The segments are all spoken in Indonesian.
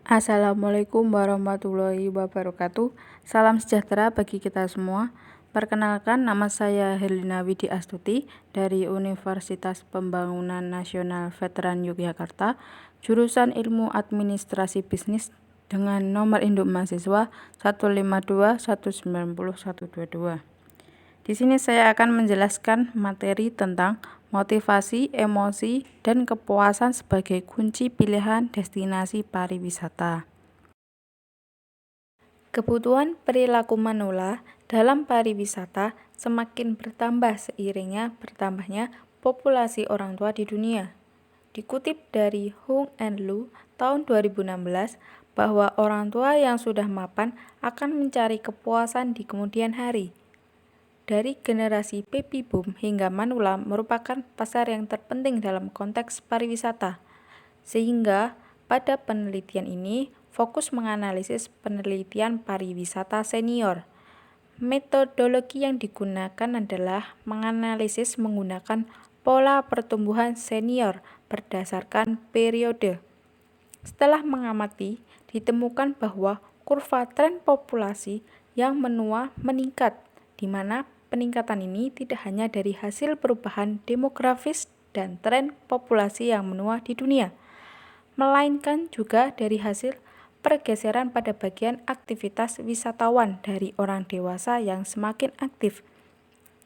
Assalamualaikum warahmatullahi wabarakatuh. Salam sejahtera bagi kita semua. Perkenalkan, nama saya Herlina Widi Astuti dari Universitas Pembangunan Nasional Veteran Yogyakarta, jurusan Ilmu Administrasi Bisnis dengan nomor induk mahasiswa 152190122. Di sini saya akan menjelaskan materi tentang motivasi, emosi, dan kepuasan sebagai kunci pilihan destinasi pariwisata. Kebutuhan perilaku manula dalam pariwisata semakin bertambah seiringnya bertambahnya populasi orang tua di dunia. Dikutip dari Hung and Lu tahun 2016 bahwa orang tua yang sudah mapan akan mencari kepuasan di kemudian hari. Dari generasi baby boom hingga manula merupakan pasar yang terpenting dalam konteks pariwisata. Sehingga pada penelitian ini fokus menganalisis penelitian pariwisata senior. Metodologi yang digunakan adalah menganalisis menggunakan pola pertumbuhan senior berdasarkan periode. Setelah mengamati, ditemukan bahwa kurva tren populasi yang menua meningkat, di mana peningkatan ini tidak hanya dari hasil perubahan demografis dan tren populasi yang menua di dunia, melainkan juga dari hasil pergeseran pada bagian aktivitas wisatawan dari orang dewasa yang semakin aktif.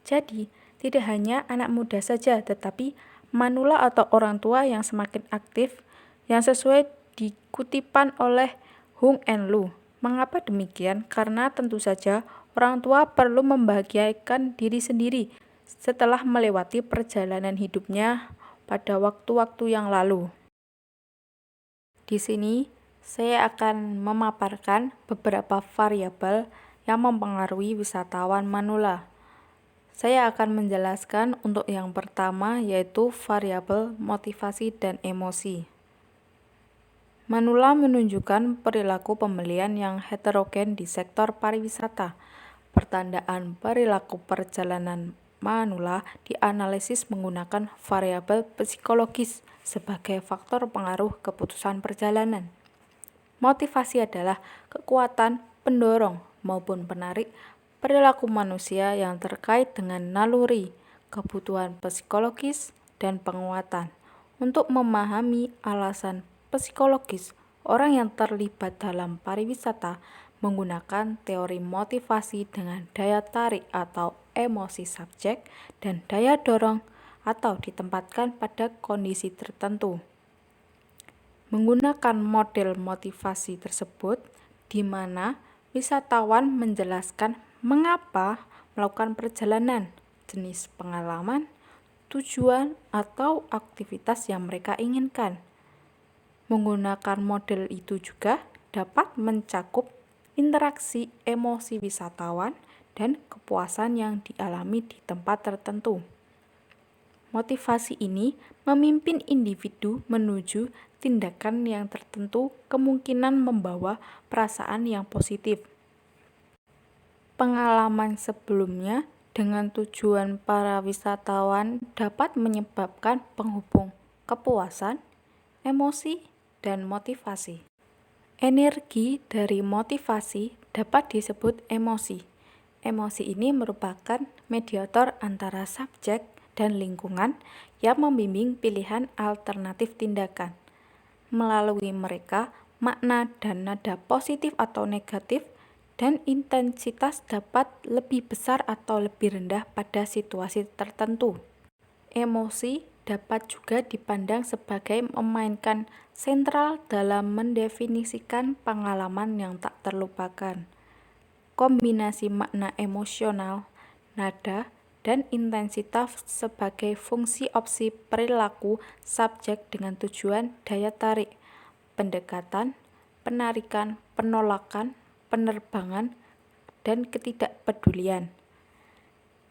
Jadi, tidak hanya anak muda saja, tetapi manula atau orang tua yang semakin aktif, yang sesuai dikutipan oleh Hung and Lu. Mengapa demikian? Karena tentu saja orang tua perlu membahagiakan diri sendiri setelah melewati perjalanan hidupnya pada waktu-waktu yang lalu. Di sini saya akan memaparkan beberapa variabel yang mempengaruhi wisatawan manula. Saya akan menjelaskan untuk yang pertama, yaitu variabel motivasi dan emosi. Manula menunjukkan perilaku pembelian yang heterogen di sektor pariwisata. Pertandaan perilaku perjalanan manula dianalisis menggunakan variabel psikologis sebagai faktor pengaruh keputusan perjalanan. Motivasi adalah kekuatan pendorong maupun penarik perilaku manusia yang terkait dengan naluri, kebutuhan psikologis, dan penguatan. Untuk memahami alasan psikologis, orang yang terlibat dalam pariwisata menggunakan teori motivasi dengan daya tarik atau emosi subjek dan daya dorong atau ditempatkan pada kondisi tertentu. Menggunakan model motivasi tersebut, di mana wisatawan menjelaskan mengapa melakukan perjalanan, jenis pengalaman, tujuan, atau aktivitas yang mereka inginkan. Menggunakan model itu juga dapat mencakup interaksi emosi wisatawan dan kepuasan yang dialami di tempat tertentu. Motivasi ini memimpin individu menuju tindakan yang tertentu, kemungkinan membawa perasaan yang positif. Pengalaman sebelumnya dengan tujuan para wisatawan dapat menyebabkan penghubung kepuasan, emosi, dan motivasi. Energi dari motivasi dapat disebut emosi. Emosi ini merupakan mediator antara subjek dan lingkungan yang membimbing pilihan alternatif tindakan. Melalui mereka, makna dan nada positif atau negatif dan intensitas dapat lebih besar atau lebih rendah pada situasi tertentu. Emosi dapat juga dipandang sebagai memainkan sentral dalam mendefinisikan pengalaman yang tak terlupakan. Kombinasi makna emosional, nada, dan intensitas sebagai fungsi opsi perilaku subjek dengan tujuan daya tarik, pendekatan, penarikan, penolakan, penerbangan, dan ketidakpedulian.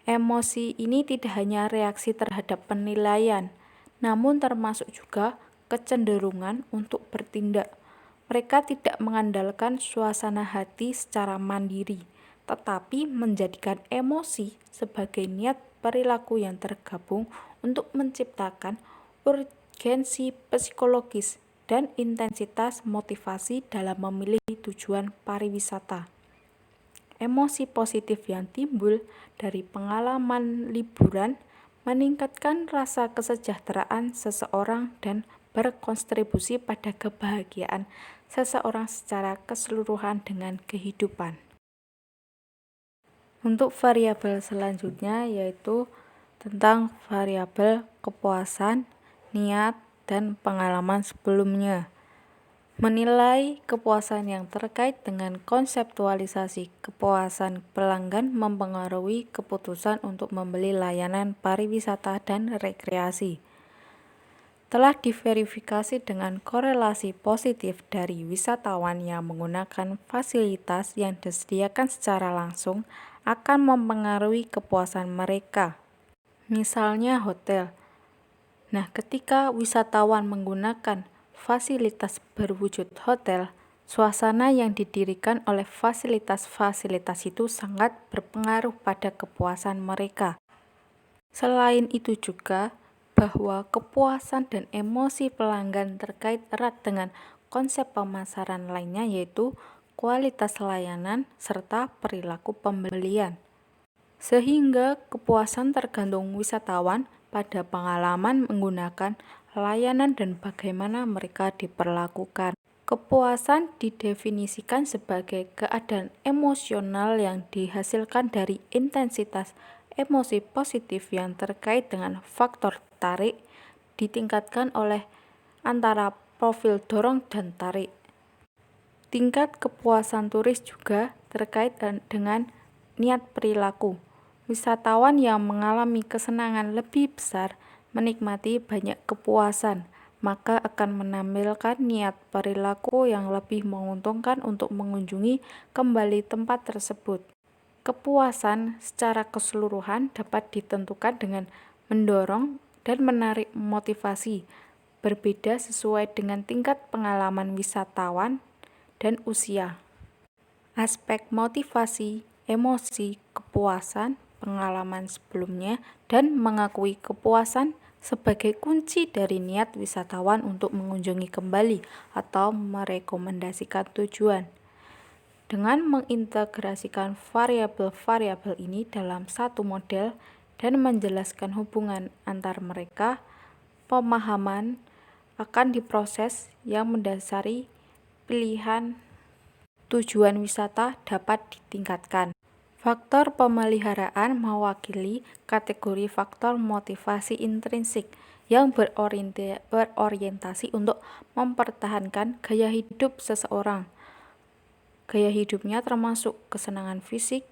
Emosi ini tidak hanya reaksi terhadap penilaian, namun termasuk juga kecenderungan untuk bertindak. Mereka tidak mengandalkan suasana hati secara mandiri, tetapi menjadikan emosi sebagai niat perilaku yang tergabung untuk menciptakan urgensi psikologis dan intensitas motivasi dalam memilih tujuan pariwisata. Emosi positif yang timbul dari pengalaman liburan meningkatkan rasa kesejahteraan seseorang dan berkontribusi pada kebahagiaan seseorang secara keseluruhan dengan kehidupan. Untuk variabel selanjutnya yaitu tentang variabel kepuasan, niat, dan pengalaman sebelumnya. Menilai kepuasan yang terkait dengan konseptualisasi kepuasan pelanggan mempengaruhi keputusan untuk membeli layanan pariwisata dan rekreasi. Telah diverifikasi dengan korelasi positif dari wisatawan yang menggunakan fasilitas yang disediakan secara langsung akan mempengaruhi kepuasan mereka. Misalnya hotel. Nah, ketika wisatawan menggunakan fasilitas berwujud hotel, suasana yang didirikan oleh fasilitas-fasilitas itu sangat berpengaruh pada kepuasan mereka. Selain itu juga, bahwa kepuasan dan emosi pelanggan terkait erat dengan konsep pemasaran lainnya yaitu kualitas layanan serta perilaku pembelian. Sehingga kepuasan tergantung wisatawan pada pengalaman menggunakan layanan dan bagaimana mereka diperlakukan. Kepuasan didefinisikan sebagai keadaan emosional yang dihasilkan dari intensitas emosi positif yang terkait dengan faktor tarik ditingkatkan oleh antara profil dorong dan tarik. Tingkat kepuasan turis juga terkait dengan niat perilaku. Wisatawan yang mengalami kesenangan lebih besar menikmati banyak kepuasan, maka akan menampilkan niat perilaku yang lebih menguntungkan untuk mengunjungi kembali tempat tersebut. Kepuasan secara keseluruhan dapat ditentukan dengan mendorong dan menarik motivasi, berbeda sesuai dengan tingkat pengalaman wisatawan dan usia. Aspek motivasi, emosi, kepuasan, pengalaman sebelumnya, dan mengakui kepuasan sebagai kunci dari niat wisatawan untuk mengunjungi kembali atau merekomendasikan tujuan. Dengan mengintegrasikan variabel-variabel ini dalam satu model dan menjelaskan hubungan antar mereka, pemahaman akan diproses yang mendasari pilihan tujuan wisata dapat ditingkatkan. Faktor pemeliharaan mewakili kategori faktor motivasi intrinsik yang berorientasi untuk mempertahankan gaya hidup seseorang. Gaya hidupnya termasuk kesenangan fisik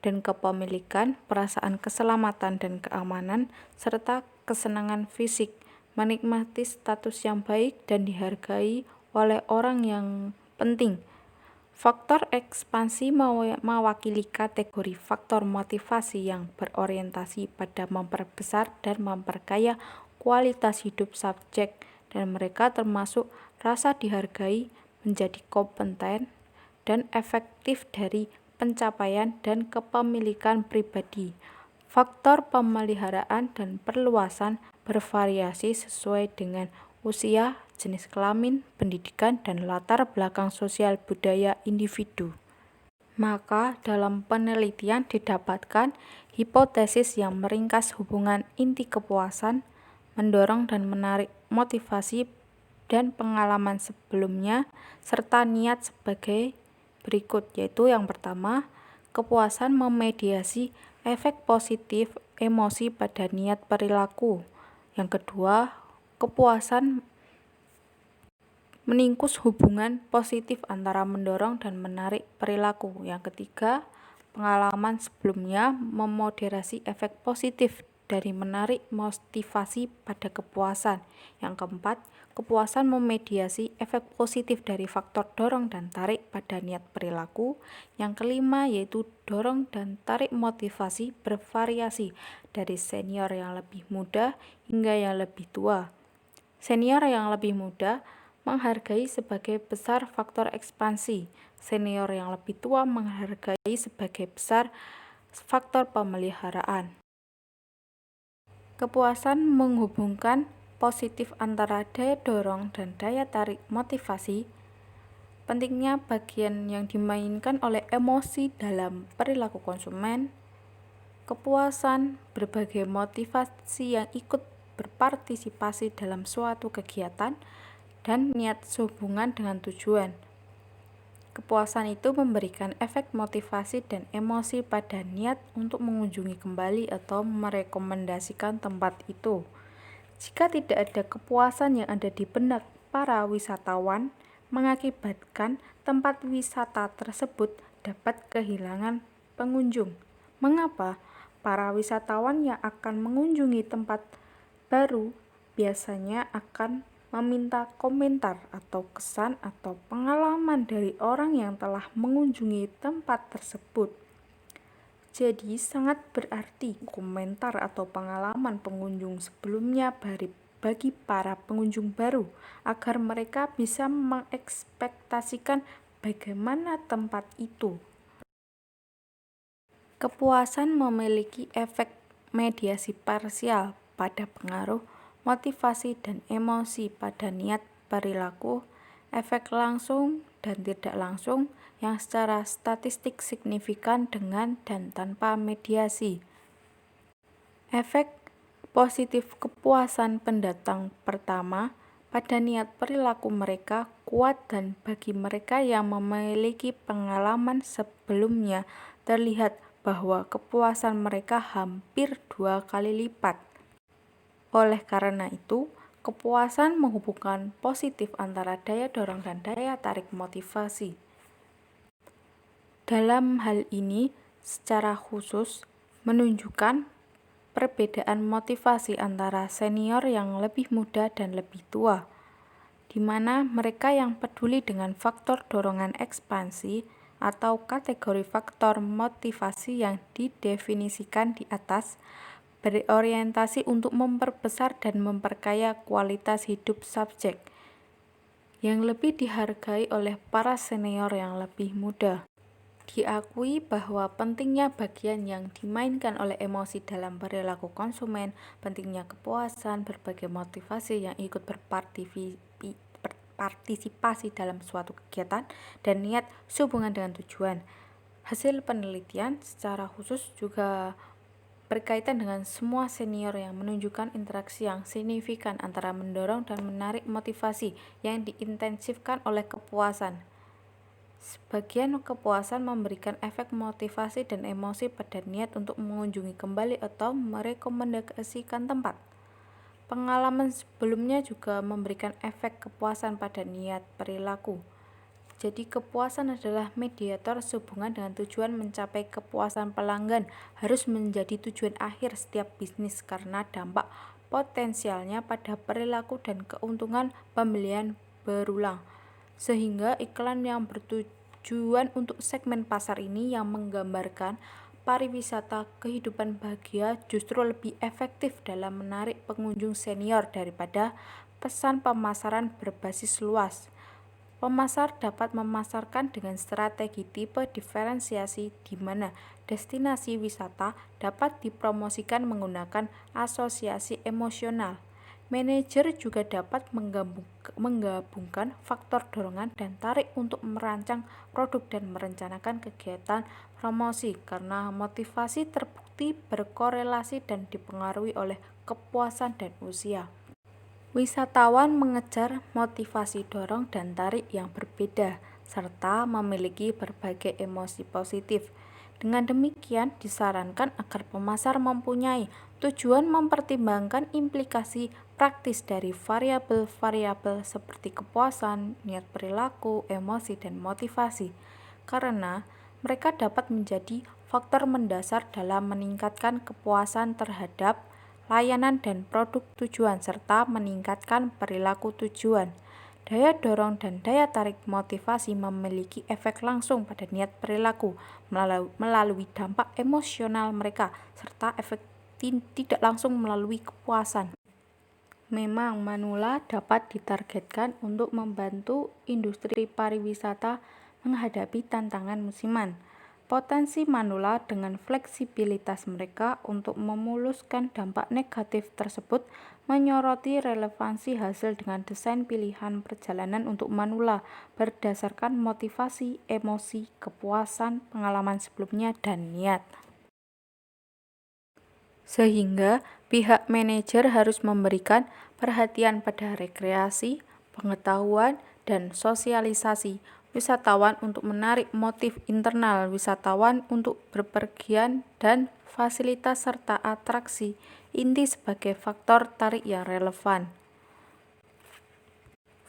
dan kepemilikan, perasaan keselamatan dan keamanan, serta kesenangan fisik, menikmati status yang baik dan dihargai oleh orang yang penting. Faktor ekspansi mewakili kategori faktor motivasi yang berorientasi pada memperbesar dan memperkaya kualitas hidup subjek, dan mereka termasuk rasa dihargai, menjadi kompeten, dan efektif dari pencapaian dan kepemilikan pribadi. Faktor pemeliharaan dan perluasan bervariasi sesuai dengan usia, jenis kelamin, pendidikan, dan latar belakang sosial budaya individu. Maka dalam penelitian didapatkan hipotesis yang meringkas hubungan inti kepuasan, mendorong dan menarik motivasi dan pengalaman sebelumnya, serta niat sebagai berikut, yaitu yang pertama, kepuasan memediasi efek positif emosi pada niat perilaku. Yang kedua, kepuasan meningkus hubungan positif antara mendorong dan menarik perilaku. Yang ketiga, pengalaman sebelumnya memoderasi efek positif dari menarik motivasi pada kepuasan. Yang keempat, kepuasan memediasi efek positif dari faktor dorong dan tarik pada niat perilaku. Yang kelima yaitu dorong dan tarik motivasi bervariasi dari senior yang lebih muda hingga yang lebih tua. Senior yang lebih muda menghargai sebagai besar faktor ekspansi. Senior yang lebih tua menghargai sebagai besar faktor pemeliharaan. Kepuasan menghubungkan positif antara daya dorong dan daya tarik motivasi, pentingnya bagian yang dimainkan oleh emosi dalam perilaku konsumen, kepuasan, berbagai motivasi yang ikut berpartisipasi dalam suatu kegiatan, dan niat sehubungan dengan tujuan. Kepuasan itu memberikan efek motivasi dan emosi pada niat untuk mengunjungi kembali atau merekomendasikan tempat itu. Jika tidak ada kepuasan yang ada di benak para wisatawan, mengakibatkan tempat wisata tersebut dapat kehilangan pengunjung. Mengapa? Para wisatawan yang akan mengunjungi tempat baru biasanya akan meminta komentar atau kesan atau pengalaman dari orang yang telah mengunjungi tempat tersebut. Jadi sangat berarti komentar atau pengalaman pengunjung sebelumnya bagi para pengunjung baru agar mereka bisa mengekspektasikan bagaimana tempat itu. Kepuasan memiliki efek mediasi parsial pada pengaruh, motivasi, dan emosi pada niat perilaku, efek langsung dan tidak langsung yang secara statistik signifikan dengan dan tanpa mediasi. Efek positif kepuasan pendatang pertama pada niat perilaku mereka kuat dan bagi mereka yang memiliki pengalaman sebelumnya terlihat bahwa kepuasan mereka hampir 2 kali lipat. Oleh karena itu, kepuasan menghubungkan positif antara daya dorong dan daya tarik motivasi. Dalam hal ini, secara khusus menunjukkan perbedaan motivasi antara senior yang lebih muda dan lebih tua, di mana mereka yang peduli dengan faktor dorongan ekspansi atau kategori faktor motivasi yang didefinisikan di atas, berorientasi untuk memperbesar dan memperkaya kualitas hidup subjek, yang lebih dihargai oleh para senior yang lebih muda. Diakui bahwa pentingnya bagian yang dimainkan oleh emosi dalam perilaku konsumen, pentingnya kepuasan, berbagai motivasi yang ikut berpartisipasi dalam suatu kegiatan, dan niat sehubungan dengan tujuan. Hasil penelitian secara khusus juga berkaitan dengan semua senior yang menunjukkan interaksi yang signifikan antara mendorong dan menarik motivasi yang diintensifkan oleh kepuasan. Sebagian kepuasan memberikan efek motivasi dan emosi pada niat untuk mengunjungi kembali atau merekomendasikan tempat. Pengalaman sebelumnya juga memberikan efek kepuasan pada niat perilaku. Jadi kepuasan adalah mediator sehubungan dengan tujuan. Mencapai kepuasan pelanggan harus menjadi tujuan akhir setiap bisnis karena dampak potensialnya pada perilaku dan keuntungan pembelian berulang. Sehingga iklan yang bertujuan untuk segmen pasar ini yang menggambarkan pariwisata kehidupan bahagia justru lebih efektif dalam menarik pengunjung senior daripada pesan pemasaran berbasis luas. Pemasar dapat memasarkan dengan strategi tipe diferensiasi di mana destinasi wisata dapat dipromosikan menggunakan asosiasi emosional. Manajer juga dapat menggabungkan faktor dorongan dan tarik untuk merancang produk dan merencanakan kegiatan promosi karena motivasi terbukti berkorelasi dan dipengaruhi oleh kepuasan dan usia. Wisatawan mengejar motivasi dorong dan tarik yang berbeda, serta memiliki berbagai emosi positif. Dengan demikian, disarankan agar pemasar mempunyai tujuan mempertimbangkan implikasi praktis dari variabel-variabel seperti kepuasan, niat perilaku, emosi, dan motivasi, karena mereka dapat menjadi faktor mendasar dalam meningkatkan kepuasan terhadap layanan dan produk tujuan serta meningkatkan perilaku tujuan. Daya dorong dan daya tarik motivasi memiliki efek langsung pada niat perilaku melalui dampak emosional mereka serta efek tidak langsung melalui kepuasan. Memang manula dapat ditargetkan untuk membantu industri pariwisata menghadapi tantangan musiman. Potensi manula dengan fleksibilitas mereka untuk memuluskan dampak negatif tersebut menyoroti relevansi hasil dengan desain pilihan perjalanan untuk manula berdasarkan motivasi, emosi, kepuasan, pengalaman sebelumnya, dan niat. Sehingga pihak manajer harus memberikan perhatian pada rekreasi, pengetahuan, dan sosialisasi wisatawan untuk menarik motif internal wisatawan untuk berpergian dan fasilitas serta atraksi inti sebagai faktor tarik yang relevan.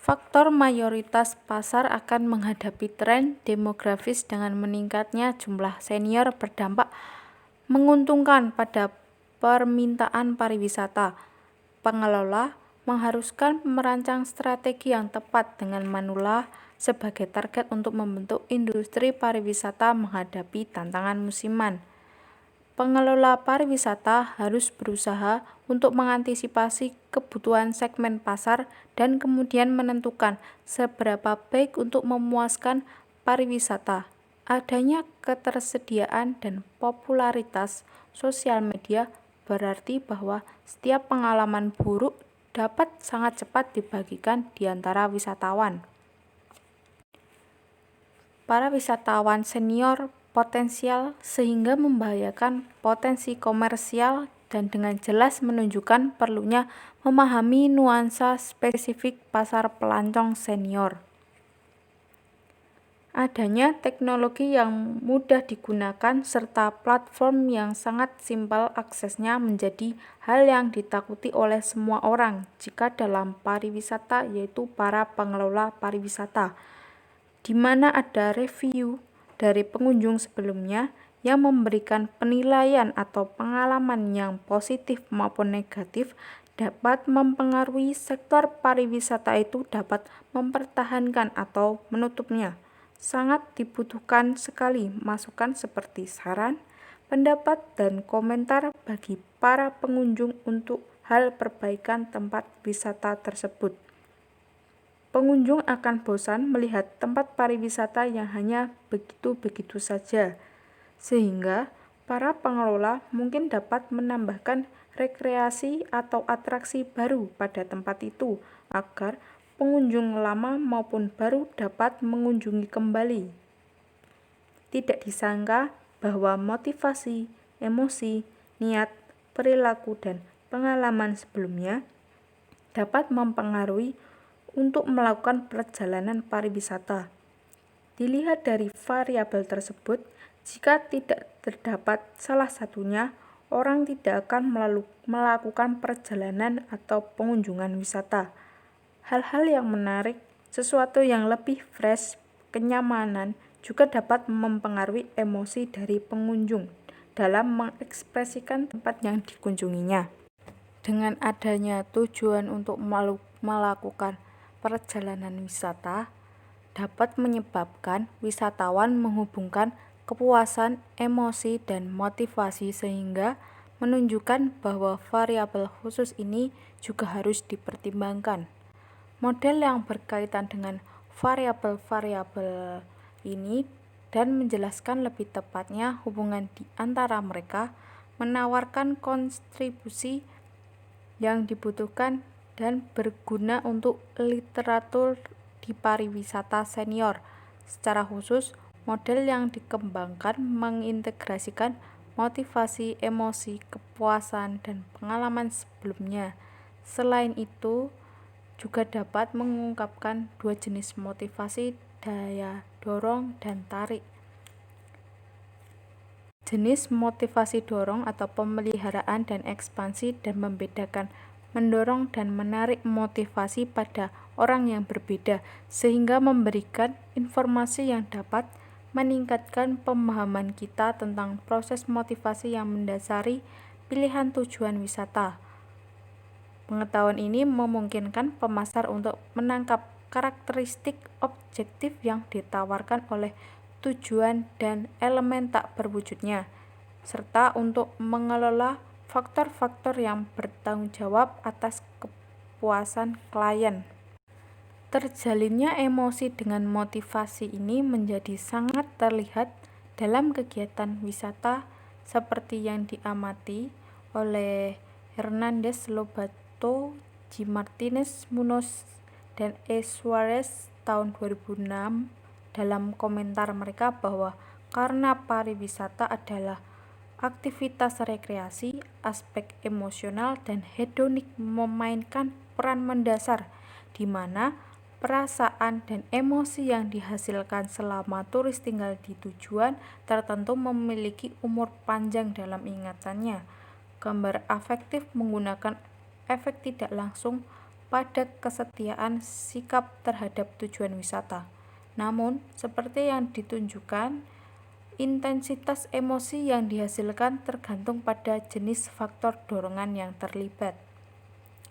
Faktor mayoritas pasar akan menghadapi tren demografis dengan meningkatnya jumlah senior berdampak menguntungkan pada permintaan pariwisata. Pengelola mengharuskan merancang strategi yang tepat dengan manula sebagai target untuk membentuk industri pariwisata menghadapi tantangan musiman. Pengelola pariwisata harus berusaha untuk mengantisipasi kebutuhan segmen pasar dan kemudian menentukan seberapa baik untuk memuaskan pariwisata. Adanya ketersediaan dan popularitas sosial media berarti bahwa setiap pengalaman buruk dapat sangat cepat dibagikan di antara wisatawan. Para wisatawan senior potensial sehingga membahayakan potensi komersial dan dengan jelas menunjukkan perlunya memahami nuansa spesifik pasar pelancong senior. Adanya teknologi yang mudah digunakan serta platform yang sangat simpel aksesnya menjadi hal yang ditakuti oleh semua orang jika dalam pariwisata, yaitu para pengelola pariwisata, di mana ada review dari pengunjung sebelumnya yang memberikan penilaian atau pengalaman yang positif maupun negatif dapat mempengaruhi sektor pariwisata itu dapat mempertahankan atau menutupnya. Sangat dibutuhkan sekali masukan seperti saran, pendapat, dan komentar bagi para pengunjung untuk hal perbaikan tempat wisata tersebut. Pengunjung akan bosan melihat tempat pariwisata yang hanya begitu-begitu saja, sehingga para pengelola mungkin dapat menambahkan rekreasi atau atraksi baru pada tempat itu agar pengunjung lama maupun baru dapat mengunjungi kembali. Tidak disangka bahwa motivasi, emosi, niat, perilaku, dan pengalaman sebelumnya dapat mempengaruhi untuk melakukan perjalanan pariwisata. Dilihat dari variabel tersebut, jika tidak terdapat salah satunya, orang tidak akan melakukan perjalanan atau pengunjungan wisata. Hal-hal yang menarik, sesuatu yang lebih fresh, kenyamanan, juga dapat mempengaruhi emosi dari pengunjung dalam mengekspresikan tempat yang dikunjunginya. Dengan adanya tujuan untuk melakukan perjalanan wisata, dapat menyebabkan wisatawan menghubungkan kepuasan, emosi, dan motivasi sehingga menunjukkan bahwa variabel khusus ini juga harus dipertimbangkan. Model yang berkaitan dengan variabel-variabel ini dan menjelaskan lebih tepatnya hubungan di antara mereka menawarkan kontribusi yang dibutuhkan dan berguna untuk literatur di pariwisata senior. Secara khusus, model yang dikembangkan mengintegrasikan motivasi, emosi, kepuasan, dan pengalaman sebelumnya. Selain itu, juga dapat mengungkapkan dua jenis motivasi, daya dorong dan tarik. Jenis motivasi dorong atau pemeliharaan dan ekspansi dan membedakan mendorong dan menarik motivasi pada orang yang berbeda sehingga memberikan informasi yang dapat meningkatkan pemahaman kita tentang proses motivasi yang mendasari pilihan tujuan wisata. Pengetahuan ini memungkinkan pemasar untuk menangkap karakteristik objektif yang ditawarkan oleh tujuan dan elemen tak berwujudnya, serta untuk mengelola faktor-faktor yang bertanggung jawab atas kepuasan klien. Terjalinnya emosi dengan motivasi ini menjadi sangat terlihat dalam kegiatan wisata seperti yang diamati oleh Hernandez Lobato Soto, G. Martinez Munoz, dan E. Suarez tahun 2006 dalam komentar mereka bahwa karena pariwisata adalah aktivitas rekreasi, aspek emosional dan hedonik memainkan peran mendasar, di mana perasaan dan emosi yang dihasilkan selama turis tinggal di tujuan tertentu memiliki umur panjang dalam ingatannya. Gambar afektif menggunakan efek tidak langsung pada kesetiaan sikap terhadap tujuan wisata. Namun, seperti yang ditunjukkan, intensitas emosi yang dihasilkan tergantung pada jenis faktor dorongan yang terlibat.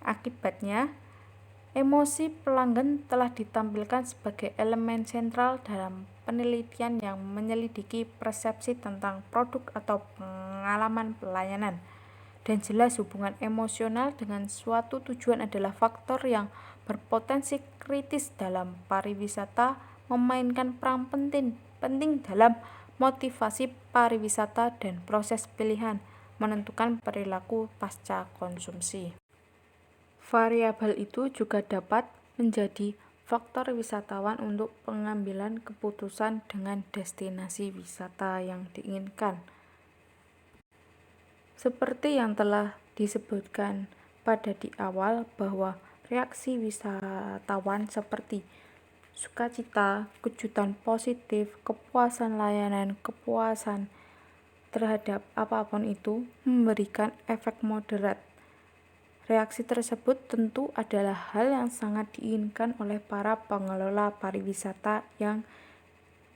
Akibatnya, emosi pelanggan telah ditampilkan sebagai elemen sentral dalam penelitian yang menyelidiki persepsi tentang produk atau pengalaman pelayanan. Dan jelas hubungan emosional dengan suatu tujuan adalah faktor yang berpotensi kritis dalam pariwisata, memainkan peran penting dalam motivasi pariwisata dan proses pilihan menentukan perilaku pasca konsumsi. Variabel itu juga dapat menjadi faktor wisatawan untuk pengambilan keputusan dengan destinasi wisata yang diinginkan. Seperti yang telah disebutkan pada di awal bahwa reaksi wisatawan seperti sukacita, kejutan positif, kepuasan layanan, kepuasan terhadap apapun itu memberikan efek moderat. Reaksi tersebut tentu adalah hal yang sangat diinginkan oleh para pengelola pariwisata yang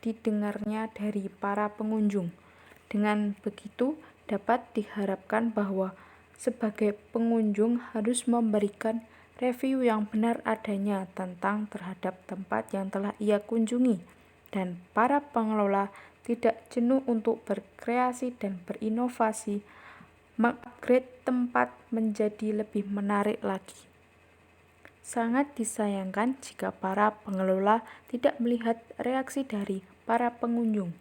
didengarnya dari para pengunjung. Dengan begitu, dapat diharapkan bahwa sebagai pengunjung harus memberikan review yang benar adanya tentang terhadap tempat yang telah ia kunjungi, dan para pengelola tidak jenuh untuk berkreasi dan berinovasi, mengupgrade tempat menjadi lebih menarik lagi. Sangat disayangkan jika para pengelola tidak melihat reaksi dari para pengunjung.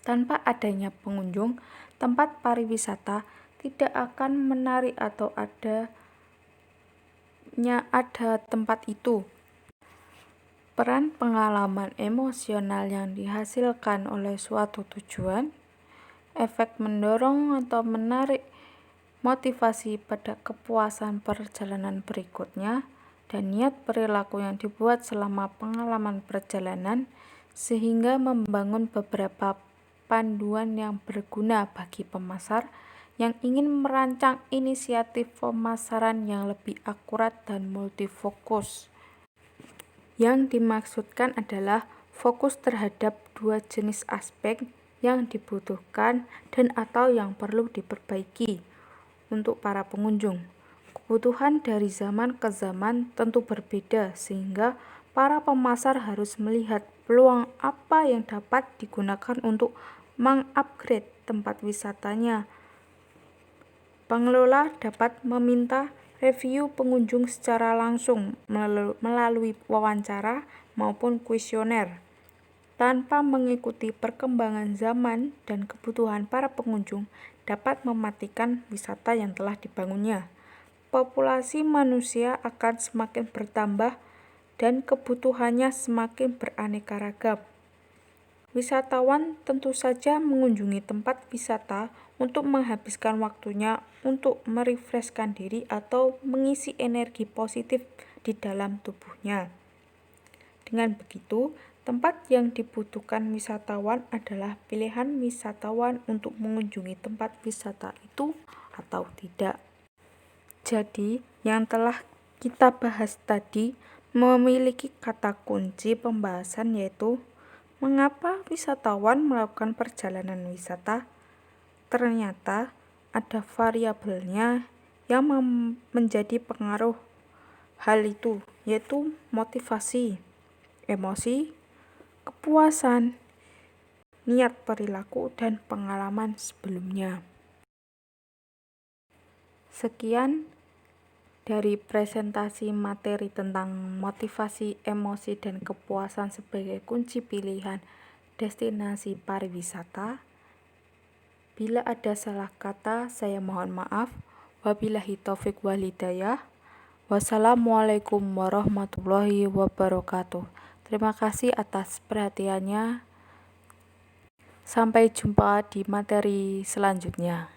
Tanpa adanya pengunjung, tempat pariwisata tidak akan menarik atau ada tempat itu. Peran pengalaman emosional yang dihasilkan oleh suatu tujuan, efek mendorong atau menarik motivasi pada kepuasan perjalanan berikutnya, dan niat perilaku yang dibuat selama pengalaman perjalanan, sehingga membangun beberapa panduan yang berguna bagi pemasar yang ingin merancang inisiatif pemasaran yang lebih akurat dan multifokus. Yang dimaksudkan adalah fokus terhadap dua jenis aspek yang dibutuhkan dan atau yang perlu diperbaiki untuk para pengunjung. Kebutuhan dari zaman ke zaman tentu berbeda, sehingga para pemasar harus melihat peluang apa yang dapat digunakan untuk mengupgrade tempat wisatanya. Pengelola dapat meminta review pengunjung secara langsung melalui wawancara maupun kuesioner. Tanpa mengikuti perkembangan zaman dan kebutuhan para pengunjung dapat mematikan wisata yang telah dibangunnya. Populasi manusia akan semakin bertambah dan kebutuhannya semakin beraneka ragam. Wisatawan tentu saja mengunjungi tempat wisata untuk menghabiskan waktunya untuk merefreshkan diri atau mengisi energi positif di dalam tubuhnya. Dengan begitu, tempat yang dibutuhkan wisatawan adalah pilihan wisatawan untuk mengunjungi tempat wisata itu atau tidak. Jadi, yang telah kita bahas tadi memiliki kata kunci pembahasan, yaitu mengapa wisatawan melakukan perjalanan wisata. Ternyata ada variabelnya yang menjadi pengaruh hal itu, yaitu motivasi, emosi, kepuasan, niat perilaku, dan pengalaman sebelumnya. Sekian dari presentasi materi tentang motivasi, emosi, dan kepuasan sebagai kunci pilihan destinasi pariwisata. Bila ada salah kata, saya mohon maaf. Wabillahi taufik wal hidayah. Wassalamualaikum warahmatullahi wabarakatuh. Terima kasih atas perhatiannya. Sampai jumpa di materi selanjutnya.